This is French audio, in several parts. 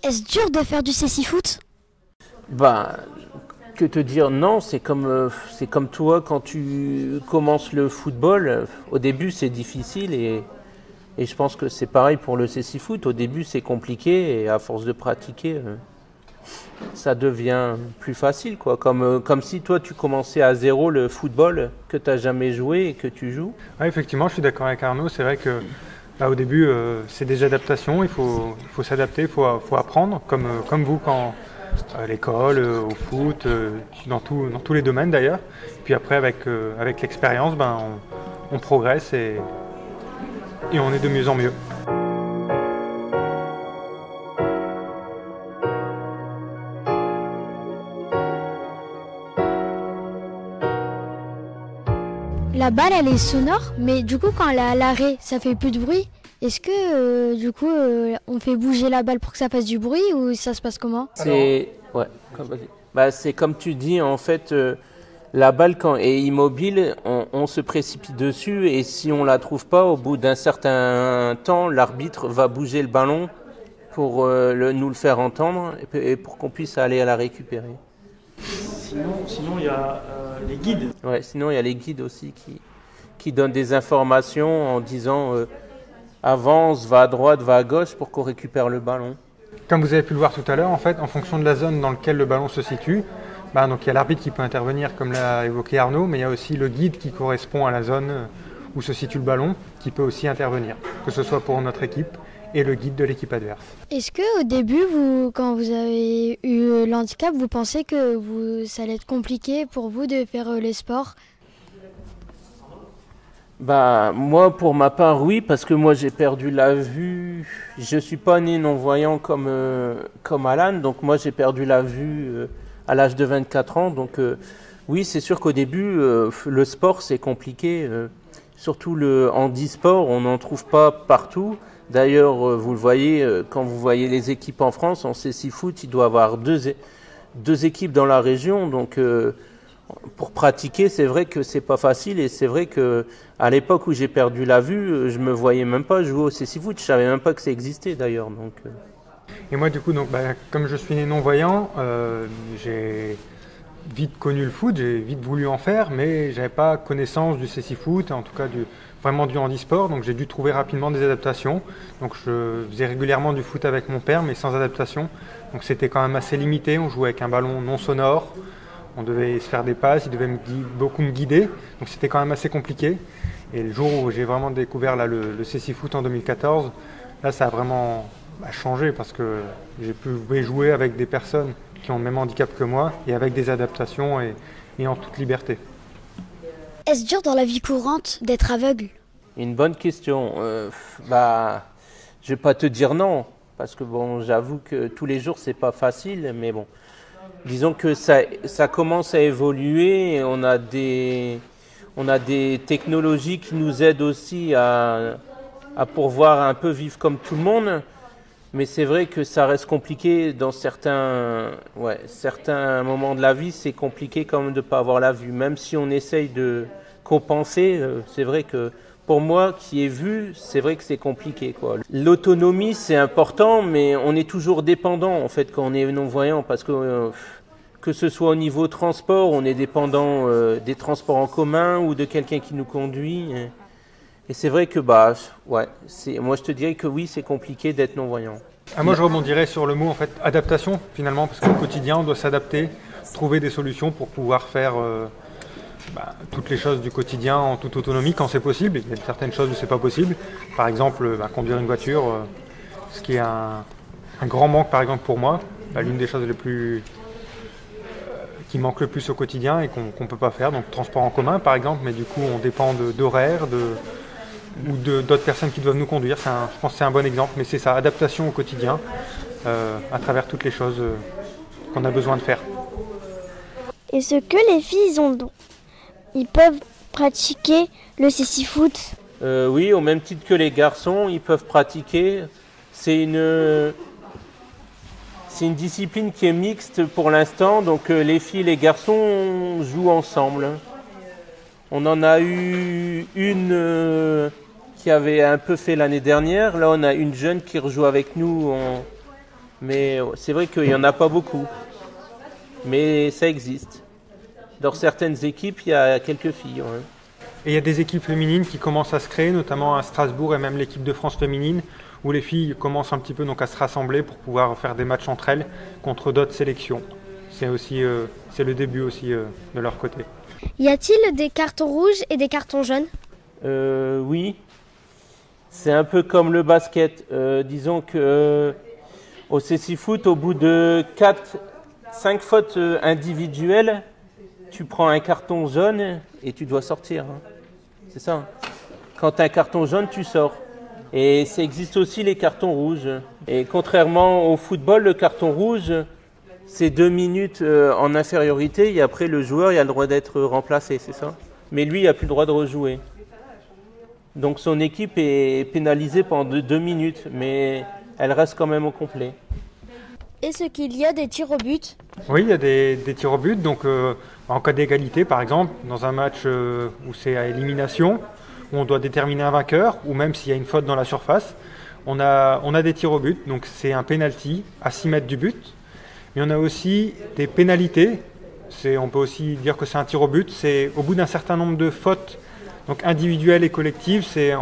Est-ce dur de faire du cécifoot? Bah, que te dire, non, c'est comme toi quand tu commences le football. Au début, c'est difficile et je pense que c'est pareil pour le cécifoot. Au début, c'est compliqué et à force de pratiquer, ça devient plus facile, quoi. Comme si toi, tu commençais à zéro le football que tu n'as jamais joué et que tu joues. Ouais, effectivement, je suis d'accord avec Arnaud. C'est vrai que au début, c'est des adaptations. Il faut s'adapter, faut apprendre, comme vous quand à l'école, au foot, dans tous les domaines d'ailleurs. Puis après, avec l'expérience, on progresse et on est de mieux en mieux. La balle, elle est sonore, mais du coup, quand elle est à l'arrêt, ça fait plus de bruit. Est-ce que, on fait bouger la balle pour que ça fasse du bruit ou ça se passe comment? C'est comme tu dis, en fait, la balle quand est immobile, on se précipite dessus et si on la trouve pas, au bout d'un certain temps, l'arbitre va bouger le ballon pour nous le faire entendre et pour qu'on puisse aller à la récupérer. Sinon il y a les guides. Ouais, sinon il y a les guides aussi qui donnent des informations en disant avance, va à droite, va à gauche pour qu'on récupère le ballon. Comme vous avez pu le voir tout à l'heure, en fait, en fonction de la zone dans laquelle le ballon se situe, donc il y a l'arbitre qui peut intervenir, comme l'a évoqué Arnaud, mais il y a aussi le guide qui correspond à la zone où se situe le ballon, qui peut aussi intervenir, que ce soit pour notre équipe et le guide de l'équipe adverse. Est-ce que au début, quand vous avez eu l'handicap, vous pensez que ça allait être compliqué pour vous de faire les sports? Moi, pour ma part, oui, parce que moi, j'ai perdu la vue. Je suis pas né non-voyant comme Alan, donc moi, j'ai perdu la vue à l'âge de 24 ans. Donc, oui, c'est sûr qu'au début, le sport, c'est compliqué. Surtout le handisport, on n'en trouve pas partout. D'ailleurs, vous le voyez, quand vous voyez les équipes en France, en cécifoot, il doit y avoir deux équipes dans la région. Donc, pour pratiquer, c'est vrai que c'est pas facile et c'est vrai que à l'époque où j'ai perdu la vue, je me voyais même pas jouer au cécifoot, je savais même pas que ça existait d'ailleurs. Et moi du coup, comme je suis né non-voyant, j'ai vite connu le foot, j'ai vite voulu en faire, mais j'avais pas connaissance du cécifoot, en tout cas vraiment du handisport, donc j'ai dû trouver rapidement des adaptations. Donc je faisais régulièrement du foot avec mon père, mais sans adaptation. Donc c'était quand même assez limité, on jouait avec un ballon non sonore. On devait se faire des passes, il devait beaucoup me guider, donc c'était quand même assez compliqué. Et le jour où j'ai vraiment découvert le cécifoot en 2014, là ça a vraiment changé parce que j'ai pu jouer avec des personnes qui ont le même handicap que moi et avec des adaptations et en toute liberté. Est-ce dur dans la vie courante d'être aveugle? Une bonne question. Je vais pas te dire non, parce que j'avoue que tous les jours c'est pas facile, mais bon. Disons que ça commence à évoluer et on a des technologies qui nous aident aussi à pouvoir un peu vivre comme tout le monde. Mais c'est vrai que ça reste compliqué dans certains moments de la vie, c'est compliqué quand même de ne pas avoir la vue. Même si on essaye de compenser, c'est vrai que pour moi qui ai vu, c'est vrai que c'est compliqué, quoi. L'autonomie, c'est important, mais on est toujours dépendant en fait quand on est non-voyant, parce que ce soit au niveau transport, on est dépendant des transports en commun ou de quelqu'un qui nous conduit. Et c'est vrai que moi je te dirais que oui, c'est compliqué d'être non-voyant. Moi je rebondirais sur le mot en fait adaptation finalement, parce qu'au quotidien on doit s'adapter, trouver des solutions pour pouvoir faire toutes les choses du quotidien en toute autonomie quand c'est possible. Il y a certaines choses où c'est pas possible. Par exemple, conduire une voiture, ce qui est un grand manque par exemple pour moi, l'une des choses les plus qui manque le plus au quotidien et qu'on peut pas faire. Donc transport en commun par exemple, mais du coup on dépend d'horaires, ou d'autres personnes qui doivent nous conduire. Je pense que c'est un bon exemple, mais c'est ça, adaptation au quotidien à travers toutes les choses qu'on a besoin de faire. Est-ce que les filles ils peuvent pratiquer le cécifoot? Oui, au même titre que les garçons, ils peuvent pratiquer. C'est une discipline qui est mixte pour l'instant, donc les filles et les garçons jouent ensemble. On en a eu une qui avait un peu fait l'année dernière. Là, on a une jeune qui rejoue avec nous Mais c'est vrai qu'il n'y en a pas beaucoup. Mais ça existe. Dans certaines équipes, il y a quelques filles. Ouais. Et il y a des équipes féminines qui commencent à se créer, notamment à Strasbourg et même l'équipe de France féminine, où les filles commencent un petit peu donc à se rassembler pour pouvoir faire des matchs entre elles contre d'autres sélections. C'est le début aussi de leur côté. Y a-t-il des cartons rouges et des cartons jaunes? Oui. C'est un peu comme le basket. Disons que au cécifoot, au bout de 5 fautes individuelles, tu prends un carton jaune et tu dois sortir. Hein. C'est ça. Quand tu as un carton jaune, tu sors. Et ça existe aussi les cartons rouges. Et contrairement au football, le carton rouge, c'est 2 minutes en infériorité et après le joueur il a le droit d'être remplacé, c'est ça? Mais lui, il n'a plus le droit de rejouer. Donc son équipe est pénalisée pendant 2 minutes, mais elle reste quand même au complet. Est-ce qu'il y a des tirs au but? Oui, il y a des tirs au but. Donc, en cas d'égalité, par exemple, dans un match où c'est à élimination, où on doit déterminer un vainqueur, ou même s'il y a une faute dans la surface, on a des tirs au but. Donc, c'est un penalty à 6 mètres du but. Mais on a aussi des pénalités. On peut aussi dire que c'est un tir au but. C'est au bout d'un certain nombre de fautes, donc individuelles et collectives. C'est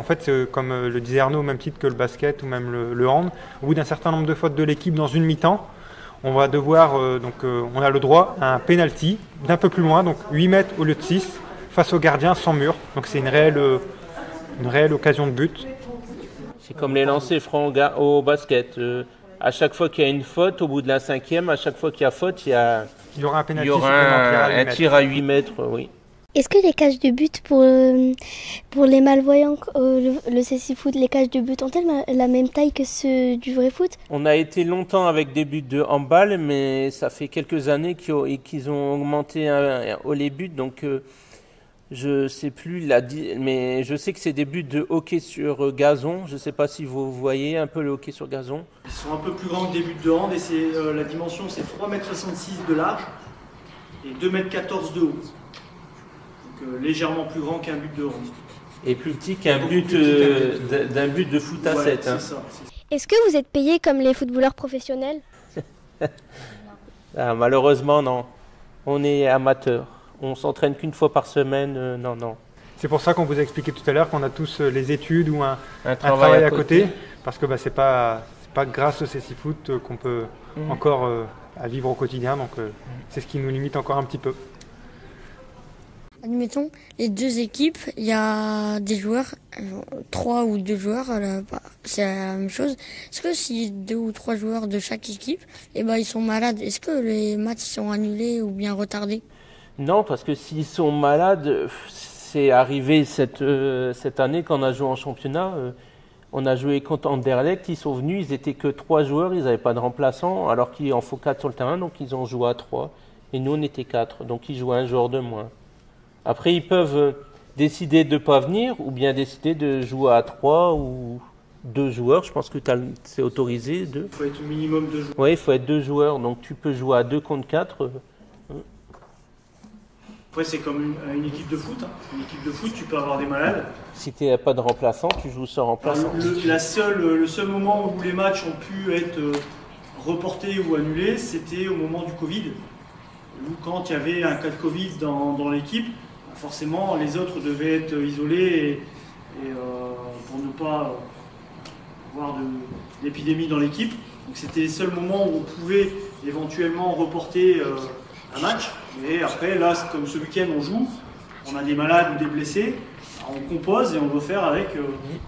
comme le disait Arnaud, au même titre que le basket ou même le hand. Au bout d'un certain nombre de fautes de l'équipe dans une mi-temps, on va devoir, on a le droit à un penalty d'un peu plus loin, donc 8 mètres au lieu de 6, face au gardien sans mur. Donc c'est une réelle occasion de but. C'est comme les lancers francs au basket. À chaque fois qu'il y a une faute, au bout de la 5e, à chaque fois qu'il y a faute, il y aura un penalty un tir à 8 mètres. Oui. Est-ce que les cages de but pour les malvoyants, le cécifoot, les cages de but ont-elles la même taille que ceux du vrai foot? On a été longtemps avec des buts de handball, mais ça fait quelques années qu'ils ont augmenté les buts, donc je sais plus mais je sais que c'est des buts de hockey sur gazon. Je ne sais pas si vous voyez un peu le hockey sur gazon. Ils sont un peu plus grands que des buts de hand et la dimension c'est 3,66 m de large et 2,14 m de haut. Légèrement plus grand qu'un but de hand. Et plus petit qu'un but d'un but de foot à 7. Hein. C'est ça. Est-ce que vous êtes payé comme les footballeurs professionnels? Malheureusement, non. On est amateur. On s'entraîne qu'une fois par semaine. Non. C'est pour ça qu'on vous a expliqué tout à l'heure qu'on a tous les études ou un travail à côté. Parce que c'est pas grâce au cécifoot qu'on peut encore à vivre au quotidien. Donc c'est ce qui nous limite encore un petit peu. Admettons, les deux équipes, il y a des joueurs, 3 ou 2 joueurs, c'est la même chose. Est-ce que si 2 ou 3 joueurs de chaque équipe, ils sont malades, est-ce que les matchs sont annulés ou bien retardés? Non, parce que s'ils sont malades, c'est arrivé cette année quand on a joué en championnat. On a joué contre Anderlecht, ils sont venus, ils étaient que 3 joueurs, ils n'avaient pas de remplaçant, alors qu'il en faut 4 sur le terrain, donc ils ont joué à 3. Et nous, on était 4, donc ils jouaient un joueur de moins. Après, ils peuvent décider de ne pas venir ou bien décider de jouer à 3 ou 2 joueurs. Je pense que c'est autorisé. 2. Il faut être au minimum 2 joueurs. Oui, il faut être 2 joueurs. Donc, tu peux jouer à 2 contre 4. Après, c'est comme une équipe de foot. Hein. Une équipe de foot, tu peux avoir des malades. Si tu n'as pas de remplaçant, tu joues sans remplaçant. Le seul moment où les matchs ont pu être reportés ou annulés, c'était au moment du Covid. Où quand il y avait un cas de Covid dans l'équipe, forcément les autres devaient être isolés et pour ne pas avoir d'épidémie dans l'équipe. Donc c'était les seuls moments où on pouvait éventuellement reporter un match. Et après, là, comme ce week-end on joue, on a des malades ou des blessés, on compose et on doit faire avec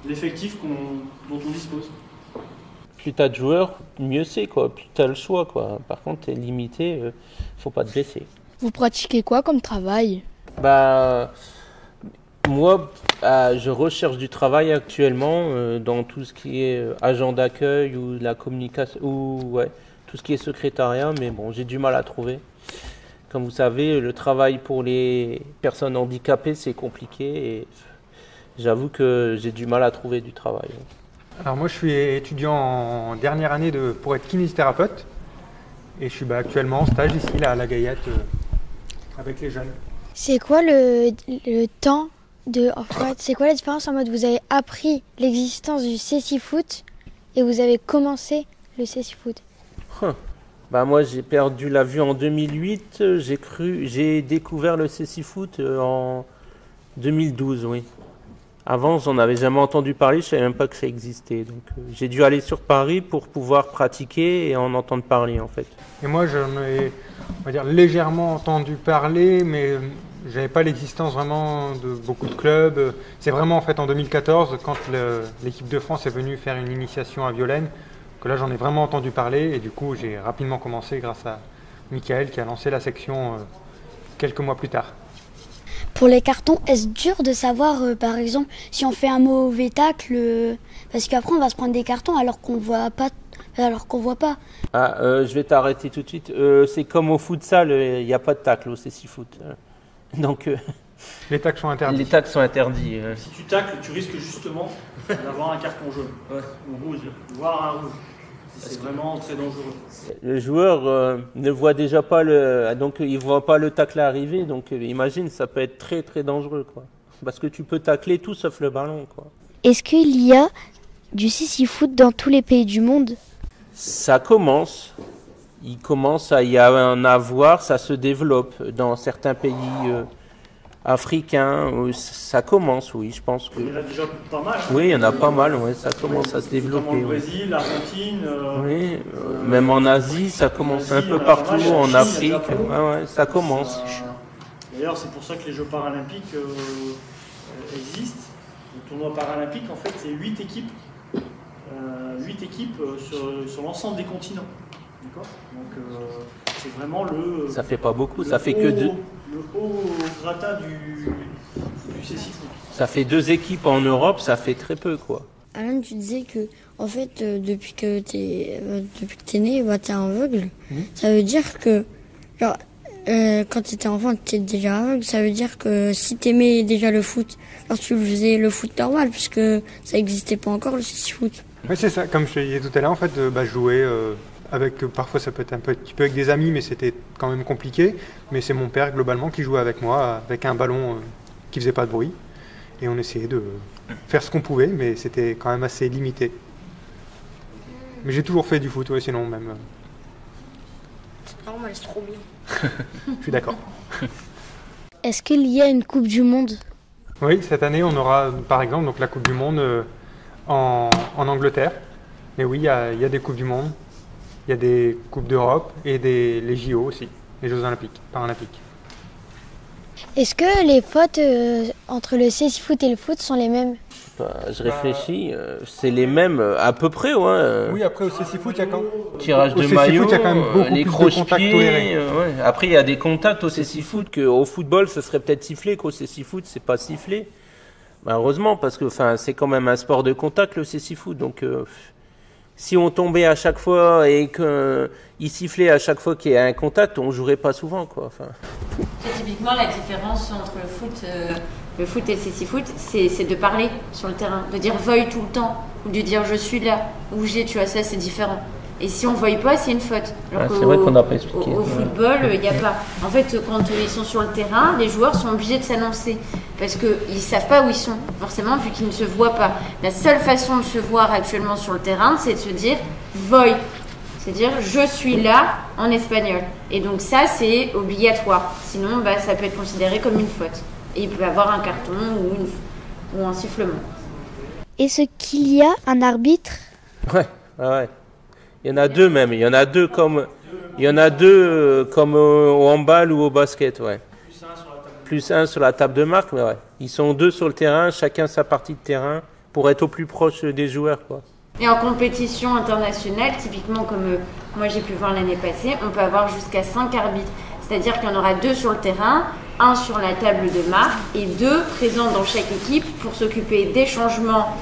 l'effectif dont on dispose. Plus tu as de joueurs, mieux c'est, quoi. Plus tu as le choix, quoi. Par contre, tu es limité, faut pas te blesser. Vous pratiquez quoi comme travail? Moi, je recherche du travail actuellement dans tout ce qui est agent d'accueil ou la communication, tout ce qui est secrétariat, mais bon, j'ai du mal à trouver. Comme vous savez, le travail pour les personnes handicapées, c'est compliqué et j'avoue que j'ai du mal à trouver du travail. Alors moi, je suis étudiant en dernière année pour être kinésithérapeute et je suis actuellement en stage ici à la Gaillette avec les jeunes. C'est quoi le temps c'est quoi la différence en mode vous avez appris l'existence du cécifoot et vous avez commencé le cécifoot? Bah moi j'ai perdu la vue en 2008, j'ai découvert le cécifoot en 2012, oui. Avant, j'en avais jamais entendu parler, je savais même pas que ça existait. Donc j'ai dû aller sur Paris pour pouvoir pratiquer et en entendre parler en fait. Et moi j'en ai, on va dire, légèrement entendu parler, mais j'avais pas l'existence vraiment de beaucoup de clubs. C'est vraiment en fait en 2014, quand l'équipe de France est venue faire une initiation à Violaine, que là j'en ai vraiment entendu parler et du coup j'ai rapidement commencé grâce à Michael qui a lancé la section quelques mois plus tard. Pour les cartons, est-ce dur de savoir, par exemple, si on fait un mauvais tacle, parce qu'après on va se prendre des cartons alors qu'on voit pas. Ah, je vais t'arrêter tout de suite. C'est comme au futsal, il n'y a pas de tacle au cécifoot. Donc les tacles sont interdits. Les tacles sont interdits. Si tu tacles, tu risques justement d'avoir un carton jaune ou rouge, voire un rouge. C'est vraiment très dangereux. Le joueur ne voit déjà pas il voit pas le tacle arriver, donc imagine, ça peut être très très dangereux, quoi. Parce que tu peux tacler tout sauf le ballon, quoi. Est-ce qu'il y a du cécifoot dans tous les pays du monde? Ça commence. Il commence à y en avoir, ça se développe dans certains pays africains. Ça commence, oui, je pense que. Il y en a déjà pas mal. Oui, il y en a pas mal, ouais, ça commence à se développer. Comme au Brésil, l'Argentine. Oui, même en Asie, ça commence un peu partout, en Afrique. Ouais, ça commence. D'ailleurs, c'est pour ça que les Jeux paralympiques existent. Le tournoi paralympique, en fait, c'est 8 équipes. 8 équipes sur l'ensemble des continents. D'accord ? Donc, c'est vraiment le. Ça fait pas beaucoup, ça fait que 2. Le haut gratin du cécifoot. Ça fait 2 équipes en Europe, ça fait très peu, quoi. Alain, tu disais que, en fait, depuis que t'es né, t'es aveugle. Ça veut dire que, genre, quand t'étais enfant, t'étais déjà aveugle. Ça veut dire que si t'aimais déjà le foot, alors tu faisais le foot normal, puisque ça n'existait pas encore, le cécifoot. Oui, c'est ça. Comme je te disais tout à l'heure, en fait, je jouais parfois ça peut être un petit peu avec des amis, mais c'était quand même compliqué. Mais c'est mon père, globalement, qui jouait avec moi, avec un ballon qui faisait pas de bruit. Et on essayait de faire ce qu'on pouvait, mais c'était quand même assez limité. Mais j'ai toujours fait du foot, ouais, sinon même. Non, mais c'est trop bien. Je suis d'accord. Est-ce qu'il y a une Coupe du Monde? Oui, cette année, on aura par exemple donc, la Coupe du Monde en Angleterre. Mais oui, il y a des Coupes du Monde, il y a des Coupes d'Europe et les JO aussi, les Jeux Olympiques, Paralympiques. Est-ce que les fautes entre le cécifoot et le foot sont les mêmes? Je réfléchis, c'est les mêmes à peu près, ouais. Oui, après au cécifoot, il y a quand tirage de maillot, il y a quand même beaucoup les plus de contacts croche-pieds. Ouais. Après, il y a des contacts au cécifoot qu'au football, ça serait peut-être sifflé, qu'au cécifoot, c'est pas sifflé. Heureusement, parce que c'est quand même un sport de contact, le cécifoot. Donc, si on tombait à chaque fois et qu'il sifflait à chaque fois qu'il y a un contact, on jouerait pas souvent, quoi. C'est typiquement la différence entre le foot et le cécifoot, c'est de parler sur le terrain, de dire veuille tout le temps, ou de dire je suis là, ou j'ai, tu vois, ça c'est différent. Et si on ne veuille pas, c'est une faute. C'est vrai qu'on n'a pas expliqué. Au football, il n'y a pas. En fait, quand ils sont sur le terrain, les joueurs sont obligés de s'annoncer. Parce qu'ils ne savent pas où ils sont, forcément, vu qu'ils ne se voient pas. La seule façon de se voir actuellement sur le terrain, c'est de se dire voy. C'est-à-dire je suis là en espagnol. Et donc ça, c'est obligatoire. Sinon, ça peut être considéré comme une faute. Et il peut y avoir un carton ou un sifflement. Est-ce qu'il y a un arbitre? Ouais. Il y en a 2 même. Il y en a deux comme au handball ou au basket, ouais. Plus un sur la table de marque, mais ouais. Ils sont 2 sur le terrain, chacun sa partie de terrain, pour être au plus proche des joueurs, quoi. Et en compétition internationale, typiquement comme moi j'ai pu voir l'année passée, on peut avoir jusqu'à 5 arbitres. C'est-à-dire qu'il y en aura 2 sur le terrain, 1 sur la table de marque et 2 présents dans chaque équipe pour s'occuper des changements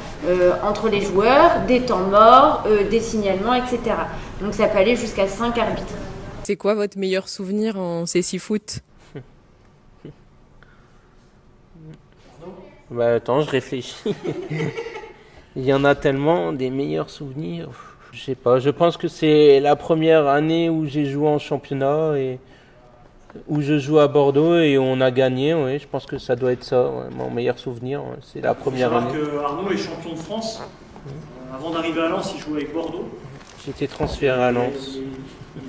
entre les joueurs, des temps morts, des signalements, etc. Donc ça peut aller jusqu'à 5 arbitres. C'est quoi votre meilleur souvenir en cécifoot? Attends, je réfléchis. Il y en a tellement, des meilleurs souvenirs. Je sais pas, je pense que c'est la première année où j'ai joué en championnat et où je joue à Bordeaux et on a gagné. Ouais, je pense que ça doit être ça, ouais, mon meilleur souvenir. Ouais, c'est la première année. Que Arnaud est champion de France. Avant d'arriver à Lens, il jouait avec Bordeaux. J'étais transféré à Lens.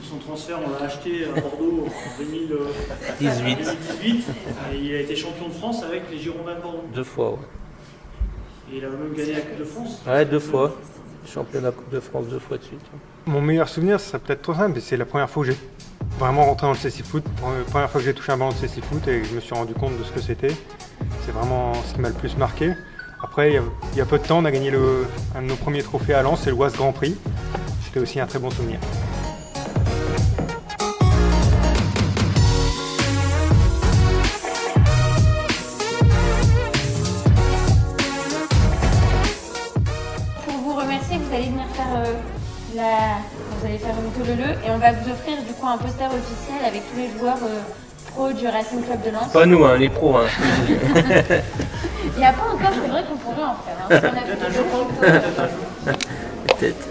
Son transfert, on l'a acheté à Bordeaux en 2018. Et il a été champion de France avec les Girondins de Bordeaux. 2 fois, ouais. Et il a même gagné la Coupe de France. Ouais, 2 fois. Championnat Coupe de France 2 fois de suite. Mon meilleur souvenir, ça serait peut-être trop simple, mais c'est la première fois que j'ai vraiment rentré dans le CC Foot, la première fois que j'ai touché un ballon de CC Foot et que je me suis rendu compte de ce que c'était. C'est vraiment ce qui m'a le plus marqué. Après, il y a peu de temps, on a gagné un de nos premiers trophées à Lens, c'est l'Oise Grand Prix. C'était aussi un très bon souvenir. Pour vous remercier, vous allez venir faire vous allez faire une tolele et on va vous offrir du coup un poster officiel avec tous les joueurs pros du Racing Club de Lens. Pas nous, hein, les pros. Hein. Il n'y a pas encore, c'est vrai qu'on pourrait en faire. Hein, Peut-être.